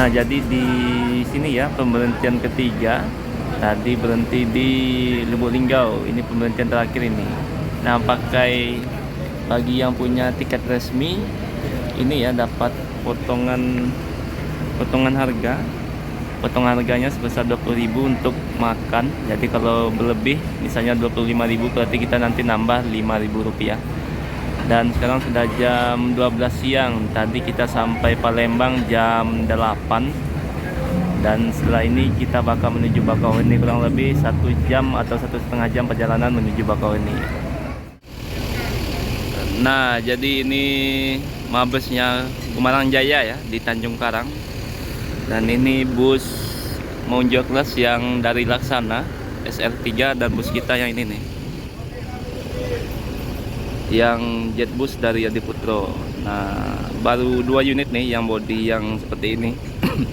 Nah, jadi di sini ya pemberhentian ketiga. Tadi berhenti di Lubuk Linggau. Ini pemberhentian terakhir ini. Nah, bagi yang punya tiket resmi ini ya dapat potongan harga. Potongan harganya sebesar 20.000 untuk makan. Jadi kalau berlebih misalnya 25.000 berarti kita nanti nambah 5.000 rupiah. Dan sekarang sudah jam 12 siang. Tadi kita sampai Palembang jam 8. Dan setelah ini kita bakal menuju Bakauheni, kurang lebih 1 jam atau 1,5 jam perjalanan menuju Bakauheni. Nah, jadi ini mabesnya Gumarang Jaya ya di Tanjung Karang. Dan ini bus Monjo Class yang dari Laksana SR3 dan bus kita yang ini nih, yang jet bus dari Adiputro. Nah, baru 2 unit nih yang body yang seperti ini.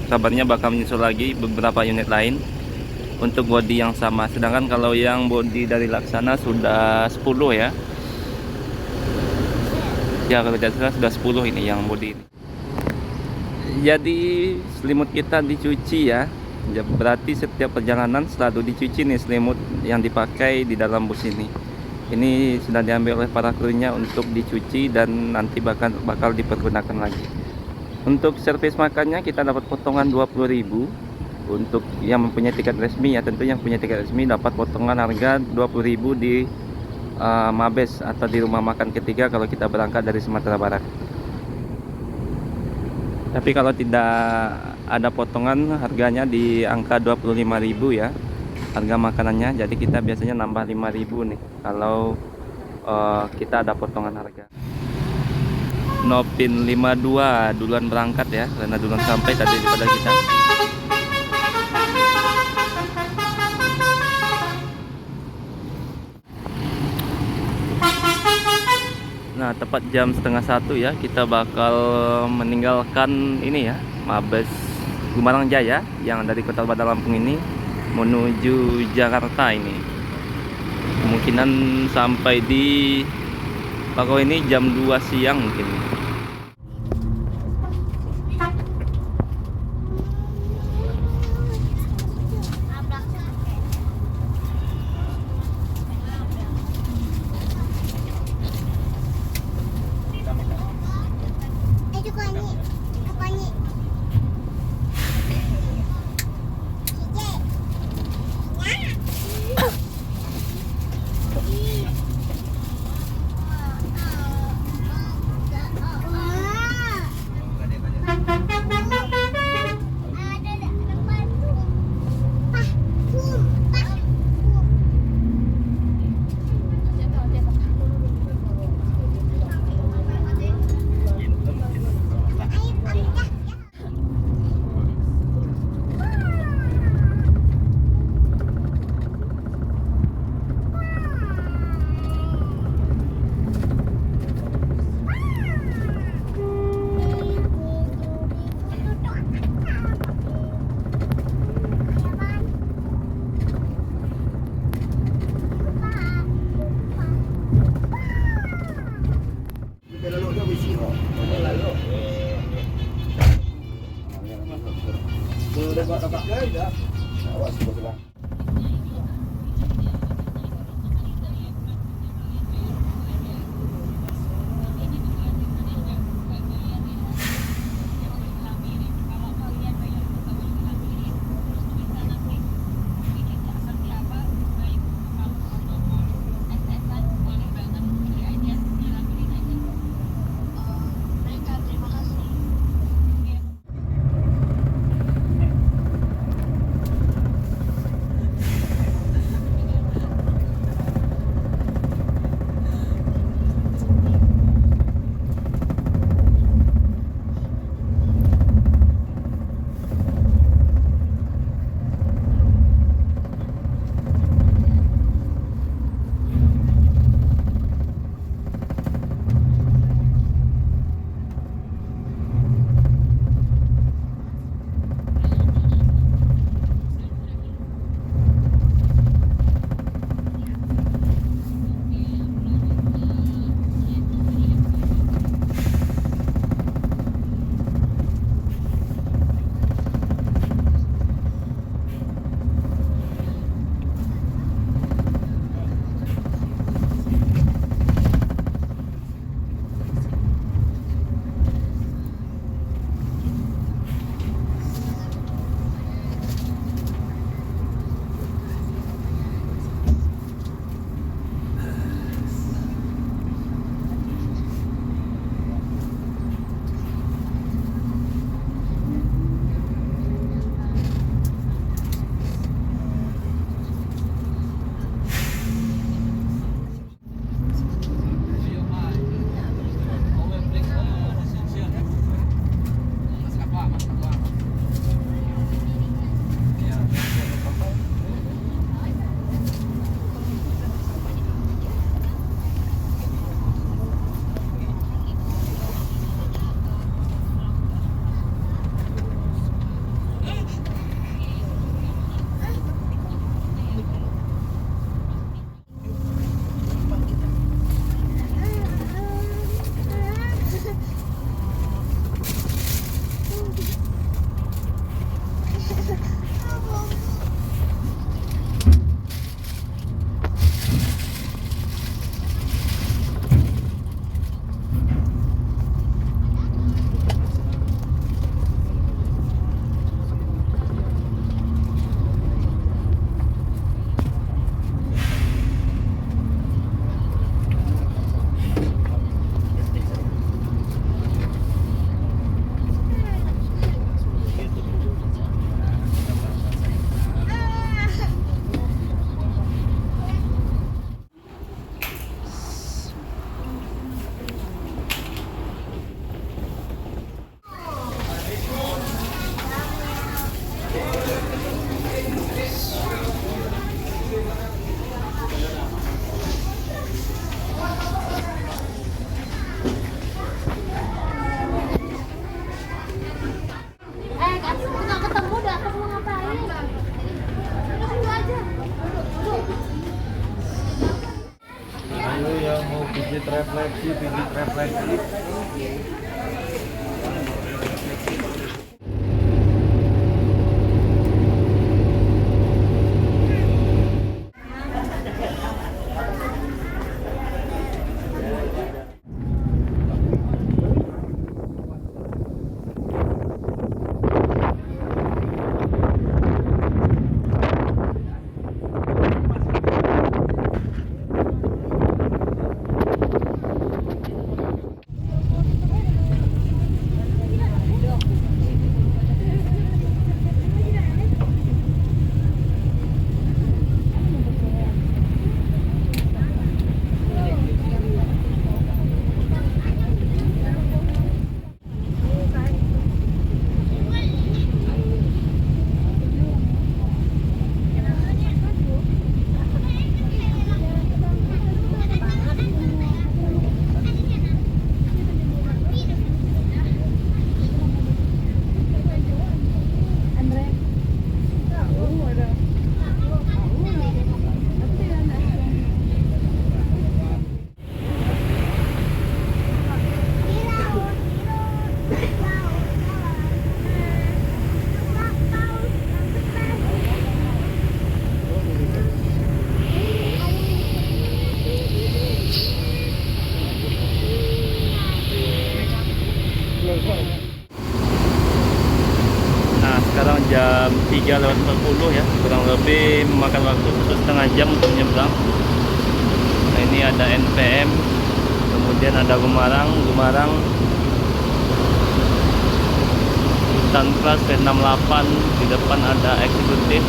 Kabarnya bakal menyusul lagi beberapa unit lain untuk body yang sama. Sedangkan kalau yang body dari Laksana sudah 10 ya. Ya, kalau tidak salah sudah 10 ini yang body ini. Jadi selimut kita dicuci ya. Ya, berarti setiap perjalanan selalu dicuci nih selimut yang dipakai di dalam bus ini. Ini sudah diambil oleh para krunya untuk dicuci dan nanti bakal dipergunakan lagi. Untuk servis makannya kita dapat potongan 20.000. Untuk yang mempunyai tiket resmi ya, tentu yang punya tiket resmi dapat potongan harga 20.000 di Mabes atau di rumah makan ketiga kalau kita berangkat dari Sumatera Barat. Tapi kalau tidak ada potongan harganya di angka 25.000 ya harga makanannya. Jadi kita biasanya nambah 5.000 nih kalau kita ada potongan harga. Nopin 52 duluan berangkat ya, karena duluan sampai tadi daripada kita. Nah, tepat jam 12:30 ya kita bakal meninggalkan ini ya Mabes Gumarang Jaya yang dari Kota Bandar Lampung ini menuju Jakarta ini. Kemungkinan sampai di Bakauheni jam 2 siang mungkin. Pijit refleksi, pijit refleksi. Nah, sekarang jam 3:40 ya, kurang lebih memakan waktu 1,5 jam untuk menyeberang. Nah, ini ada NPM, kemudian ada Gumarang, Sunplus V68, di depan ada Eksekutif.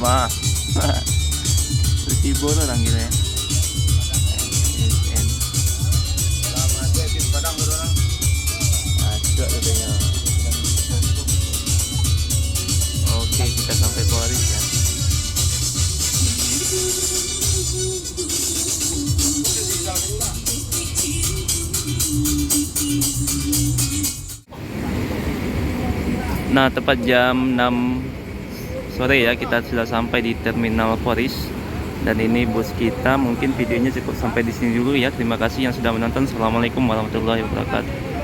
mah. Resibo tuh orang gila ya. SN. Ada katanya. Oke, kita sampai Paris ya. Nah, tepat jam 6 sore ya, kita sudah sampai di Terminal Paris. Dan ini bus kita. Mungkin videonya cukup sampai di sini dulu ya. Terima kasih yang sudah menonton. Assalamualaikum warahmatullahi wabarakatuh.